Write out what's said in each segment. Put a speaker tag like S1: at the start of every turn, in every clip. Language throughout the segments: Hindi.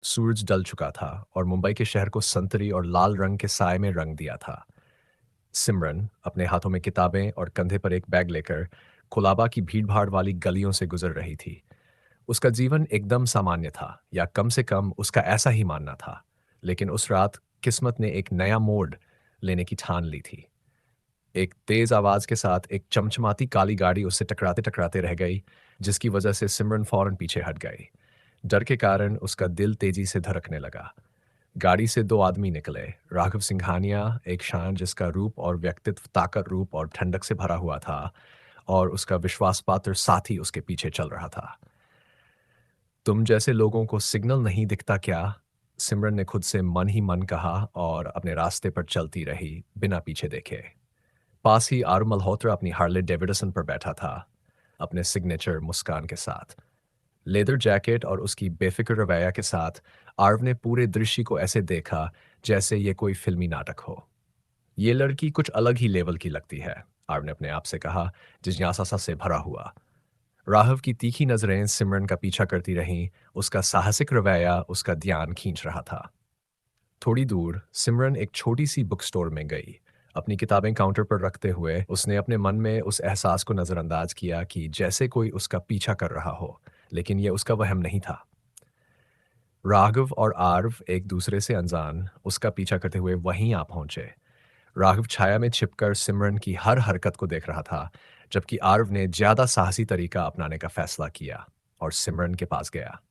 S1: सूरज ढल चुका था और मुंबई के शहर को संतरी और लाल रंग के साए में रंग दिया था। सिमरन अपने हाथों में किताबें और कंधे पर एक बैग लेकर कोलाबा की भीड़-भाड़ वाली गलियों से गुजर रही थी। उसका जीवन एकदम सामान्य था, या कम से कम उसका ऐसा ही मानना था। लेकिन उस रात किस्मत ने एक नया मोड़ लेने की ठान ली थी। एक तेज आवाज के साथ एक चमचमाती काली गाड़ी उससे टकराते-टकराते रह गई, जिसकी वजह से सिमरन फौरन पीछे हट गई। डर के कारण उसका दिल तेजी से धड़कने लगा। गाड़ी से दो आदमी निकले। राघव सिंघानिया, एक शान जिसका रूप और व्यक्तित्व ताकत, रूप और ठंडक से भरा हुआ था, और उसका विश्वासपात्र साथी उसके पीछे चल रहा था। तुम जैसे लोगों को सिग्नल नहीं दिखता क्या? सिमरन ने खुद से मन ही मन कहा और अपने रास्ते पर चलती रही, बिना पीछे देखे। पास ही आरू मल्होत्रा अपनी हार्ले डेविडसन पर बैठा था, अपने सिग्नेचर मुस्कान के साथ। लेदर जैकेट और उसकी बेफिक्र रवैया के साथ आर्व ने पूरे दृश्य को ऐसे देखा जैसे ये कोई फिल्मी नाटक हो। ये लड़की कुछ अलग ही लेवल की लगती है, आर्व ने अपने आप से कहा, जिज्ञासा से भरा हुआ। राघव की तीखी नजरें सिमरन का पीछा करती रहीं, उसका साहसिक रवैया उसका ध्यान खींच रहा था। थोड़ी दूर सिमरन एक छोटी सी बुक स्टोर में गई। अपनी किताबें काउंटर पर रखते हुए उसने अपने मन में उस एहसास को नजरअंदाज किया कि जैसे कोई उसका पीछा कर रहा हो, लेकिन यह उसका वहम नहीं था। राघव और आर्व एक दूसरे से अनजान उसका पीछा करते हुए वहीं आ पहुंचे। राघव छाया में छिपकर सिमरन की हर हरकत को देख रहा था, जबकि आर्व ने ज्यादा साहसी तरीका अपनाने का फैसला किया और सिमरन के पास गया।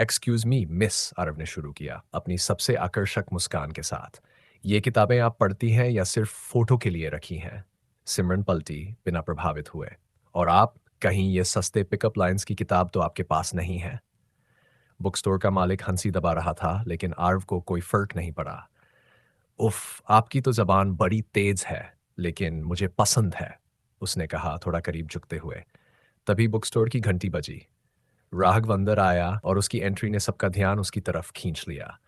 S1: एक्सक्यूज मी मिस, आरव ने शुरू किया अपनी सबसे आकर्षक मुस्कान के साथ। ये किताबें आप पढ़ती हैं या सिर्फ फोटो के लिए रखी हैं? सिमरन पलटी, बिना प्रभावित हुए। और आप, कहीं ये सस्ते पिकअप लाइंस की किताब तो आपके पास नहीं है? बुक स्टोर का मालिक हंसी दबा रहा था, लेकिन आर्व को कोई फर्क नहीं पड़ा। उफ, आपकी तो जबान बड़ी तेज है, लेकिन मुझे पसंद है, उसने कहा, थोड़ा करीब झुकते हुए। तभी बुक स्टोर की घंटी बजी। राघव अंदर आया और उसकी एंट्री ने सबका ध्यान उसकी तरफ खींच लिया।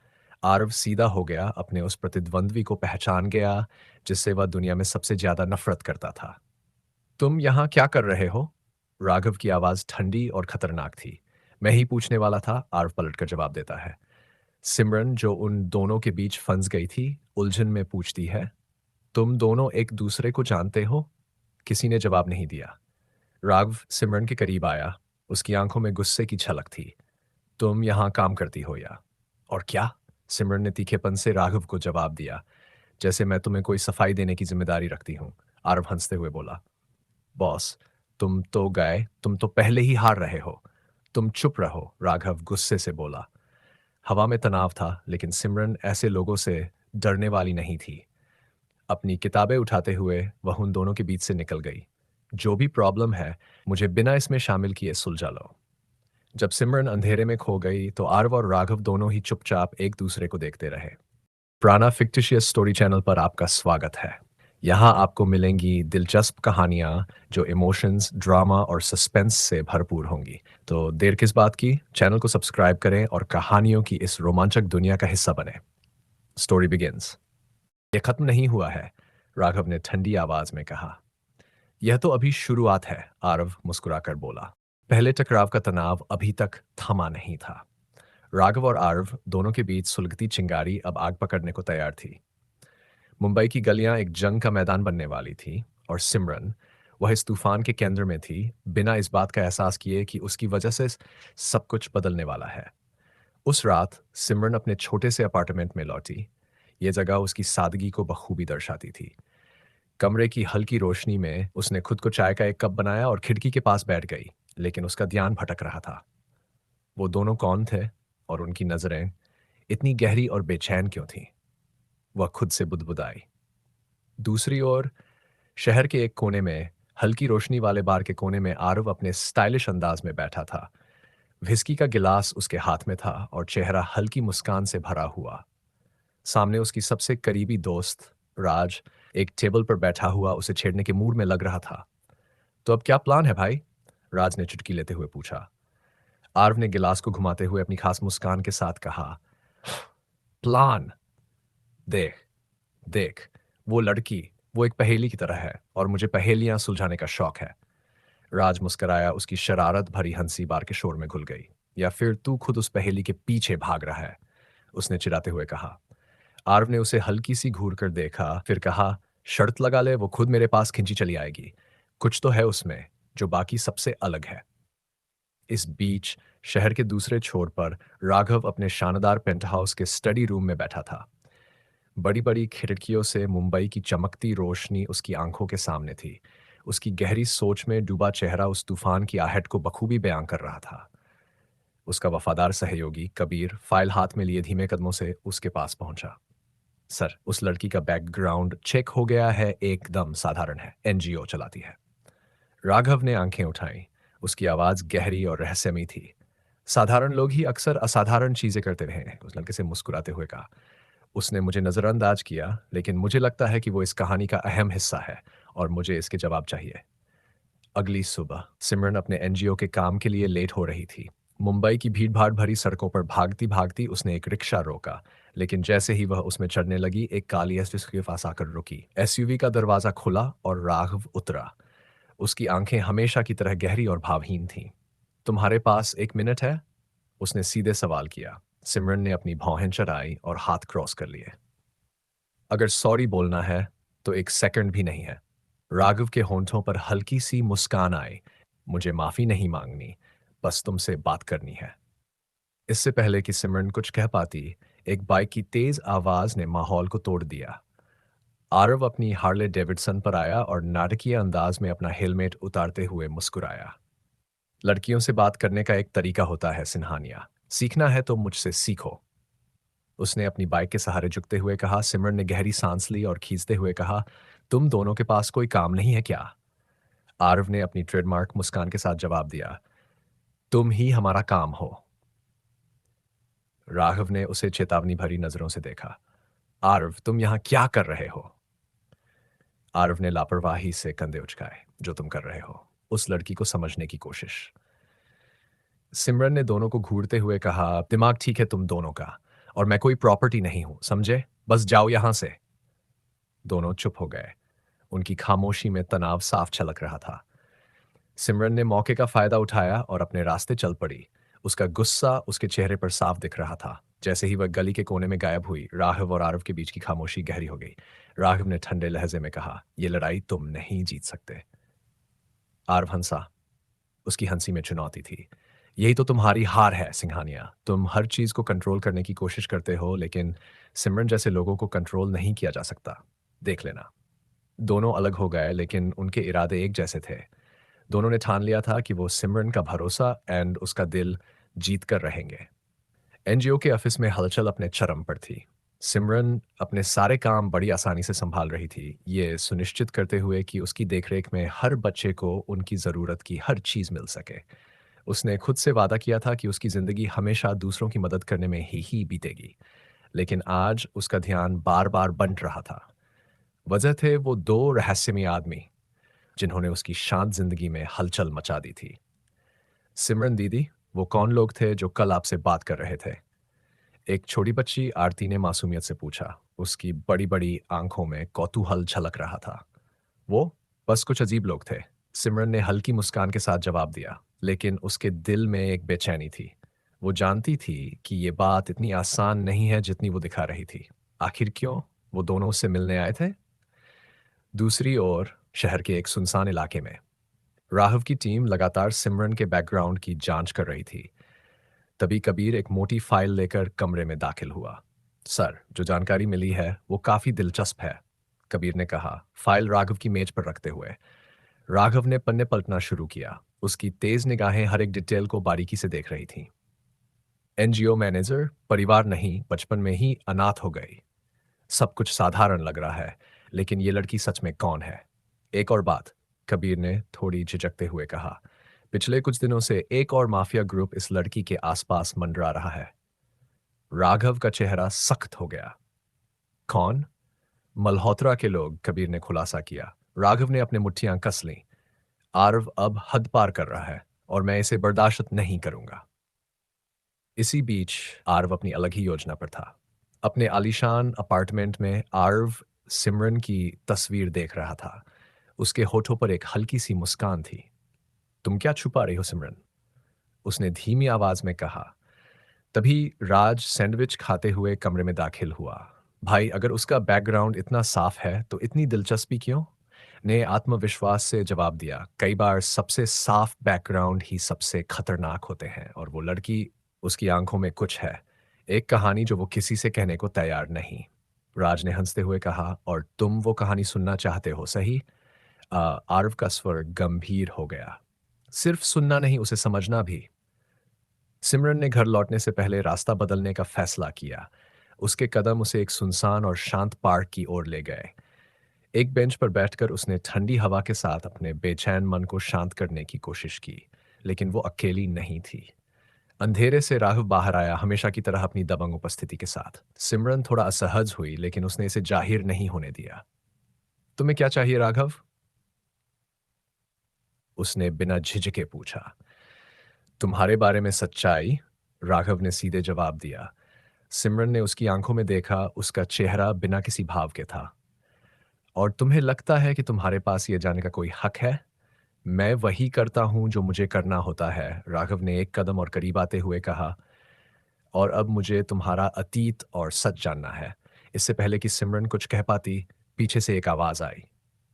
S1: आरव सीधा हो गया, अपने उस प्रतिद्वंद्वी को पहचान गया जिससे वह दुनिया में सबसे ज्यादा नफरत करता था। तुम यहाँ क्या कर रहे हो? राघव की आवाज ठंडी और खतरनाक थी। मैं ही पूछने वाला था, आरव पलटकर जवाब देता है। सिमरन, जो उन दोनों के बीच फंस गई थी, उलझन में पूछती है, तुम दोनों एक दूसरे को जानते हो? किसी ने जवाब नहीं दिया। राघव सिमरन के करीब आया। उसकी आंखों में गुस्से की झलक थी। तुम यहाँ काम करती हो या? और क्या? सिमरन ने तीखेपन से राघव को जवाब दिया, जैसे मैं तुम्हें कोई सफाई देने की जिम्मेदारी रखती हूँ। आरव हंसते हुए बोला, बॉस, तुम तो पहले ही हार रहे हो। तुम चुप रहो, राघव गुस्से से बोला। हवा में तनाव था, लेकिन सिमरन ऐसे लोगों से डरने वाली नहीं थी। अपनी किताबें उठाते हुए वह उन दोनों के बीच से निकल गई। जो भी प्रॉब्लम है, मुझे बिना इसमें शामिल किए सुलझा लो। जब सिमरन अंधेरे में खो गई तो आरव और राघव दोनों ही चुपचाप एक दूसरे को देखते रहे। प्राणा फिक्टिशियस स्टोरी चैनल पर आपका स्वागत है। यहाँ आपको मिलेंगी दिलचस्प कहानियाँ जो इमोशंस, ड्रामा और सस्पेंस से भरपूर होंगी। तो देर किस बात की, चैनल को सब्सक्राइब करें और कहानियों की इस रोमांचक दुनिया का हिस्सा बने। Story begins. यह खत्म नहीं हुआ है, राघव ने ठंडी आवाज में कहा। यह तो अभी शुरुआत है, आरव मुस्कुराकर बोला। पहले टकराव का तनाव अभी तक थमा नहीं था। राघव और आरव दोनों के बीच सुलगती चिंगारी अब आग पकड़ने को तैयार थी। मुंबई की गलियां एक जंग का मैदान बनने वाली थी, और सिमरन, वह इस तूफान के केंद्र में थी, बिना इस बात का एहसास किए कि उसकी वजह से सब कुछ बदलने वाला है। उस रात सिमरन अपने छोटे से अपार्टमेंट में लौटी। यह जगह उसकी सादगी को बखूबी दर्शाती थी। कमरे की हल्की रोशनी में उसने खुद को चाय का एक कप बनाया और खिड़की के पास बैठ गई, लेकिन उसका ध्यान भटक रहा था। वो दोनों कौन थे, और उनकी नजरें इतनी गहरी और बेचैन क्यों थीं? वह खुद से बुदबुदाई। दूसरी ओर, शहर के एक कोने में, हल्की रोशनी वाले बार के कोने में, आरव अपने स्टाइलिश अंदाज में बैठा था। विस्की का गिलास उसके हाथ में था और चेहरा हल्की मुस्कान से भरा हुआ। सामने उसकी सबसे करीबी दोस्त राज एक टेबल पर बैठा हुआ उसे छेड़ने के मूड में लग रहा था। तो अब क्या प्लान है भाई? राज ने चुटकी लेते हुए पूछा। आर्व ने गिलास को घुमाते हुए अपनी खास मुस्कान के साथ कहा, प्लान? देख देख, वो लड़की, वो एक पहेली की तरह है, और मुझे पहेलियां सुलझाने का शौक है। राज मुस्कराया, उसकी शरारत भरी हंसी बार के शोर में घुल गई। या फिर तू खुद उस पहेली के पीछे भाग रहा है? उसने चिढ़ाते हुए कहा। आरव ने उसे हल्की सी घूर कर देखा, फिर कहा, शर्त लगा ले वो खुद मेरे पास खिंची चली आएगी। कुछ तो है उसमें जो बाकी सबसे अलग है। इस बीच शहर के दूसरे छोर पर राघव अपने शानदार पेंटहाउस के स्टडी रूम में बैठा था। बड़ी बड़ी खिड़कियों से मुंबई की चमकती रोशनी उसकी आंखों के सामने थी। उसकी गहरी सोच में डूबा चेहरा उस तूफान की आहट को बखूबी बयां कर रहा था। उसका वफादार सहयोगी कबीर फाइल हाथ में लिए धीमे कदमों से उसके पास पहुंचा। सर, उस लड़की का बैकग्राउंड चेक हो गया है, एकदम साधारण है, एनजीओ चलाती है। राघव ने आंखें उठाईं। उसकी आवाज गहरी और रहस्यमयी थी। साधारण लोग ही अक्सर असाधारण चीजें करते रहे हैं, उस लड़के से मुस्कुराते हुए कहा। उसने मुझे नजरअंदाज किया, लेकिन मुझे लगता है कि वो इस कहानी का अहम हिस्सा है और मुझे इसके जवाब चाहिए। अगली सुबह सिमरन अपने एनजीओ के काम के लिए लेट हो रही थी। मुंबई की भीड़-भाड़ भरी सड़कों पर भागती-भागती उसने एक रिक्शा रोका, लेकिन जैसे ही वह उसमें चढ़ने लगी, एक काली एसयूवी उसके पास आकर रुकी। एसयूवी का दरवाजा खुला और राघव उतरा। उसकी आंखें हमेशा की तरह गहरी और भावहीन थीं। तुम्हारे पास 1 मिनट है? उसने सीधे सवाल किया। सिमरन ने अपनी भौहें चढ़ाई और हाथ क्रॉस कर लिए। अगर सॉरी बोलना है, तो 1 सेकंड भी नहीं है। राघव के होंठों पर हल्की सी मुस्कान आई। मुझे माफी नहीं मांगनी, बस तुमसे बात करनी है। इससे पहले कि सिमरन कुछ कह पाती, एक बाइक की तेज आवाज ने माहौल को तोड़ दिया। आरव अपनी हार्ले डेविडसन पर आया और नाटकीय अंदाज में अपना हेलमेट उतारते हुए मुस्कुराया। लड़कियों से बात करने का एक तरीका होता है सिन्हानिया। सीखना है तो मुझसे सीखो। उसने अपनी बाइक के सहारे झुकते हुए कहा। सिमरन ने गहरी सांस ली और खींचते हुए कहा, तुम दोनों के पास कोई काम नहीं है क्या? आरव ने अपनी ट्रेडमार्क मुस्कान के साथ जवाब दिया, तुम ही हमारा काम हो। राघव ने उसे चेतावनी भरी नजरों से देखा। आरव, तुम यहां क्या कर रहे हो? आरव ने लापरवाही से कंधे उचकाए। जो तुम कर रहे हो, उस लड़की को समझने की कोशिश। सिमरन ने दोनों को घूरते हुए कहा, दिमाग ठीक है तुम दोनों का, और मैं कोई प्रॉपर्टी नहीं हूं, समझे? बस जाओ यहां से। दोनों चुप हो गए। उनकी खामोशी में तनाव साफ झलक रहा था। सिमरन ने मौके का फायदा उठाया और अपने रास्ते चल पड़ी। उसका गुस्सा उसके चेहरे पर साफ दिख रहा था। जैसे ही वह गली के कोने में गायब हुई, राघव और आरव के बीच की खामोशी गहरी हो गई। राघव ने ठंडे लहजे में कहा, यह लड़ाई तुम नहीं जीत सकते। आरव हंसा। उसकी हंसी में चुनौती थी। यही तो तुम्हारी हार है सिंघानिया। तुम हर चीज को कंट्रोल करने की कोशिश करते हो, लेकिन सिमरन जैसे लोगों को कंट्रोल नहीं किया जा सकता। देख लेना। दोनों अलग हो गए, लेकिन उनके इरादे एक जैसे थे। दोनों ने ठान लिया था कि वो सिमरन का भरोसा एंड उसका दिल जीत कर रहेंगे। एनजीओ के ऑफिस में हलचल अपने चरम पर थी। सिमरन अपने सारे काम बड़ी आसानी से संभाल रही थी, ये सुनिश्चित करते हुए कि उसकी देखरेख में हर बच्चे को उनकी ज़रूरत की हर चीज़ मिल सके। उसने खुद से वादा किया था कि उसकी ज़िंदगी हमेशा दूसरों की मदद करने में ही बीतेगी, लेकिन आज उसका ध्यान बार-बार बंट रहा था। वजह थे वो दो रहस्यमयी आदमी, जिन्होंने उसकी शांत ज़िंदगी में हलचल मचा दी थी। सिमरन दीदी, वो कौन लोग थे जो कल आपसे बात कर रहे थे? एक छोटी बच्ची आरती ने मासूमियत से पूछा। उसकी बड़ी-बड़ी आंखों में कौतूहल झलक रहा था। वो बस कुछ अजीब लोग थे। सिमरन ने हल्की मुस्कान के साथ जवाब दिया, लेकिन उसके दिल में एक बेचैनी थी। वो जानती थी कि ये बात इतनी आसान नहीं है जितनी वो दिखा रही थी। आखिर क्यों? वो दोनों उससे मिलने आए थे? दूसरी ओर शहर के एक सुनसान इलाके में राघव की टीम लगातार सिमरन के बैकग्राउंड की जांच कर रही थी। तभी कबीर एक मोटी फाइल लेकर कमरे में दाखिल हुआ। सर, जो जानकारी मिली है वो काफी दिलचस्प है, कबीर ने कहा, फाइल राघव की मेज पर रखते हुए। राघव ने पन्ने पलटना शुरू किया। उसकी तेज निगाहें हर एक डिटेल को बारीकी से देख रही थीं। एनजीओ मैनेजर, परिवार नहीं, बचपन में ही अनाथ हो गई। सब कुछ साधारण लग रहा है, लेकिन ये लड़की सच में कौन है? एक और बात, कबीर ने थोड़ी झिझकते हुए कहा, पिछले कुछ दिनों से एक और माफिया ग्रुप इस लड़की के आसपास मंडरा रहा है। राघव का चेहरा सख्त हो गया। कौन? मल्होत्रा के लोग, कबीर ने खुलासा किया। राघव ने अपनी मुट्ठियां कस लीं। आरव अब हद पार कर रहा है और मैं इसे बर्दाश्त नहीं करूंगा। इसी बीच आरव अपनी अलग ही योजना पर था। अपने आलीशान अपार्टमेंट में आरव सिमरन की तस्वीर देख रहा था। उसके होठों पर एक हल्की सी मुस्कान थी। तुम क्या छुपा रही हो सिमरन? उसने धीमी आवाज में कहा। तभी राज सैंडविच खाते हुए कमरे में दाखिल हुआ। भाई, अगर उसका बैकग्राउंड इतना साफ है तो इतनी दिलचस्पी क्यों? ने आत्मविश्वास से जवाब दिया। कई बार सबसे साफ बैकग्राउंड ही सबसे खतरनाक होते हैं, और वो लड़की, उसकी आंखों में कुछ है, एक कहानी जो वो किसी से कहने को तैयार नहीं। राज ने हंसते हुए कहा, और तुम वो कहानी सुनना चाहते हो, सही? आरव का स्वर गंभीर हो गया। सिर्फ सुनना नहीं, उसे समझना भी। सिमरन ने घर लौटने से पहले रास्ता बदलने का फैसला किया। उसके कदम उसे एक सुनसान और शांत पार्क की ओर ले गए। एक बेंच पर बैठकर उसने ठंडी हवा के साथ अपने बेचैन मन को शांत करने की कोशिश की, लेकिन वो अकेली नहीं थी। अंधेरे से राघव बाहर आया, हमेशा की तरह अपनी दबंग उपस्थिति के साथ। सिमरन थोड़ा असहज हुई, लेकिन उसने इसे जाहिर नहीं होने दिया। तुम्हें क्या चाहिए, राघव? उसने बिना झिझके पूछा। तुम्हारे बारे में सच्चाई, राघव ने सीधे जवाब दिया। सिमरन ने उसकी आंखों में देखा, उसका चेहरा बिना किसी भाव के था। और तुम्हें लगता है कि तुम्हारे पास ये जाने का कोई हक है? मैं वही करता हूं जो मुझे करना होता है, राघव ने एक कदम और करीब आते हुए कहा। और अब मुझे तुम्हारा अतीत और सच जानना है। इससे पहले कि सिमरन कुछ कह पाती, पीछे से एक आवाज आई।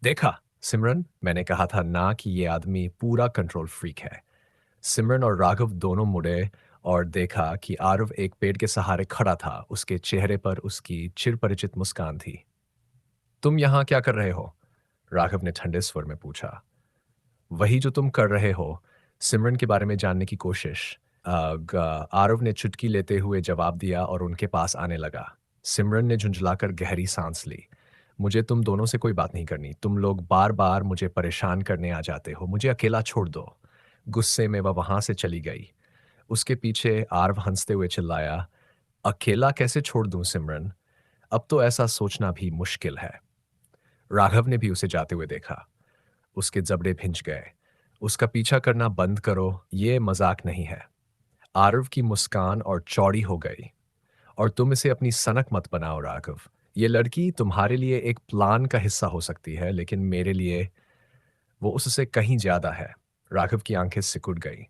S1: देखा सिमरन, मैंने कहा था ना कि ये आदमी पूरा कंट्रोल फ्रीक है। सिमरन और राघव दोनों मुड़े और देखा कि आरव एक पेड़ के सहारे खड़ा था। उसके चेहरे पर उसकी चिरपरिचित मुस्कान थी। तुम यहां क्या कर रहे हो? राघव ने ठंडे स्वर में पूछा। वही जो तुम कर रहे हो, सिमरन के बारे में जानने की कोशिश। आरव ने चुटकी लेते हुए जवाब दिया और उनके पास आने लगा। सिमरन ने झुंझलाकर गहरी सांस ली। मुझे तुम दोनों से कोई बात नहीं करनी। तुम लोग बार बार मुझे परेशान करने आ जाते हो। मुझे अकेला छोड़ दो। गुस्से में वह वहां से चली गई। उसके पीछे आरव हंसते हुए चिल्लाया, अकेला कैसे छोड़ दूं सिमरन? अब तो ऐसा सोचना भी मुश्किल है। राघव ने भी उसे जाते हुए देखा। उसके जबड़े भिंच गए। उसका पीछा करना बंद करो, ये मजाक नहीं है। आरव की मुस्कान और चौड़ी हो गई। और तुम इसे अपनी सनक मत बनाओ, राघव। ये लड़की तुम्हारे लिए एक प्लान का हिस्सा हो सकती है, लेकिन मेरे लिए वो उससे कहीं ज्यादा है। राघव की आंखें सिकुड़ गई।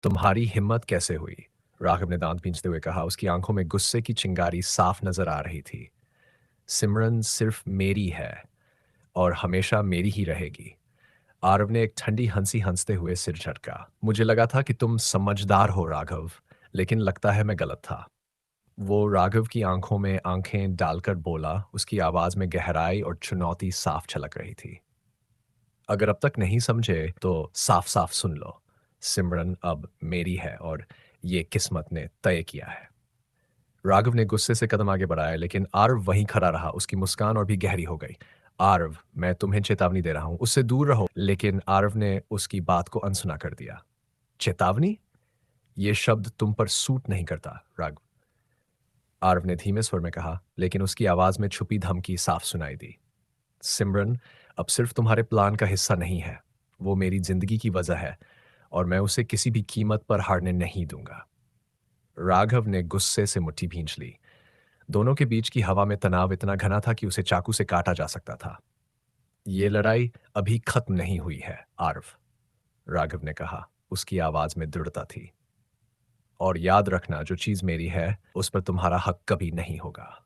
S1: तुम्हारी हिम्मत कैसे हुई? राघव ने दांत भींचते हुए कहा। उसकी आंखों में गुस्से की चिंगारी साफ नजर आ रही थी। सिमरन सिर्फ मेरी है और हमेशा मेरी ही रहेगी। आरव ने एक ठंडी हंसी हंसते हुए सिर झटका। मुझे लगा था कि तुम समझदार हो, राघव, लेकिन लगता है मैं गलत था। वो राघव की आंखों में आंखें डालकर बोला। उसकी आवाज में गहराई और चुनौती साफ झलक रही थी। अगर अब तक नहीं समझे तो साफ साफ सुन लो। सिमरन अब मेरी है और ये किस्मत ने तय किया है। राघव ने गुस्से से कदम आगे बढ़ाया, लेकिन आरव वहीं खड़ा रहा। उसकी मुस्कान और भी गहरी हो गई। आरव, मैं तुम्हें चेतावनी दे रहा हूं, उससे दूर रहो। लेकिन आरव ने उसकी बात को अनसुना कर दिया। चेतावनी? ये शब्द तुम पर सूट नहीं करता, राघव, आरव ने धीमे स्वर में कहा, लेकिन उसकी आवाज में छुपी धमकी साफ सुनाई दी। सिमरन अब सिर्फ तुम्हारे प्लान का हिस्सा नहीं है, वो मेरी जिंदगी की वजह है, और मैं उसे किसी भी कीमत पर हारने नहीं दूंगा। राघव ने गुस्से से मुट्ठी भींच ली। दोनों के बीच की हवा में तनाव इतना घना था कि उसे चाकू से काटा जा सकता था। ये लड़ाई अभी खत्म नहीं हुई है, आरव, राघव ने कहा। उसकी आवाज में दृढ़ता थी। और याद रखना, जो चीज मेरी है उस पर तुम्हारा हक कभी नहीं होगा।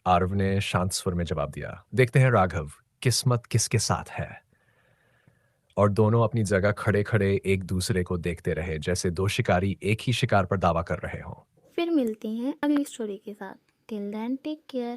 S1: आरव ने शांत स्वर में जवाब दिया। देखते हैं राघव, किस्मत किसके साथ है। और दोनों अपनी जगह खड़े खड़े एक दूसरे को देखते रहे, जैसे दो शिकारी एक ही शिकार पर दावा कर रहे हों।
S2: फिर मिलते हैं अगली स्टोरी के साथ। Till then take care.